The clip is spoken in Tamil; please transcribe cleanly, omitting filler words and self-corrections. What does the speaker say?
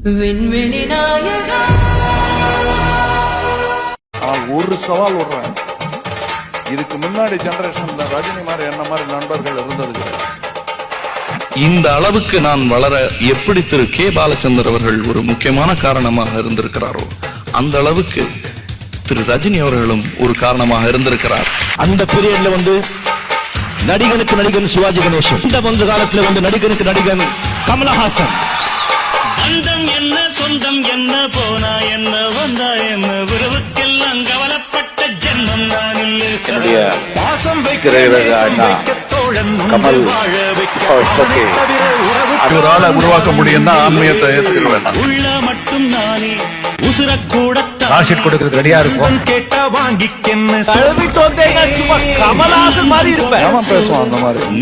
விண்வெளி நாயகா. ஒரு சவால் விடுறேன், இதுக்கு முன்னாடி ஜெனரேஷன்ல ரஜினி மாதிரி என்ன மாதிரி நண்பர்கள் இருந்தது கிடையாது. இந்த அளவுக்கு நான் வளர எப்படி திரு கே பாலச்சந்தர் அவர்கள் ஒரு முக்கியமான காரணமாக இருந்திருக்கிறாரோ அந்த அளவுக்கு திரு ரஜினி அவர்களும் ஒரு காரணமாக இருந்திருக்கிறார். அந்த பீரியட்ல நடிகனுக்கு நடிகன் சிவாஜி கணேசன், இந்த காலத்துல நடிகனுக்கு நடிகன் கமலஹாசன். அந்தம் என்ன சொந்தம் என்ன போனா என்ன வந்தா என்ன உறவுக்கெல்லாம் கவலைப்பட்ட ஜென்மம் நான் என்னுடைய திரையுலக அண்ணா கமல் ஒரு ஆளை உருவாக்க முடியும் தான் ஆன்மீகத்தை ஏற்றுக்கிறேன். உள்ள மட்டும் நானே உசுரக்கூட காஷீட் கொடுக்கறது ரெடியா இருக்கும். கேட்டா வாங்கிக்கென்னு கமலஹாசன் மாதிரி இருப்பேன் பேசுவான் அந்த மாதிரி.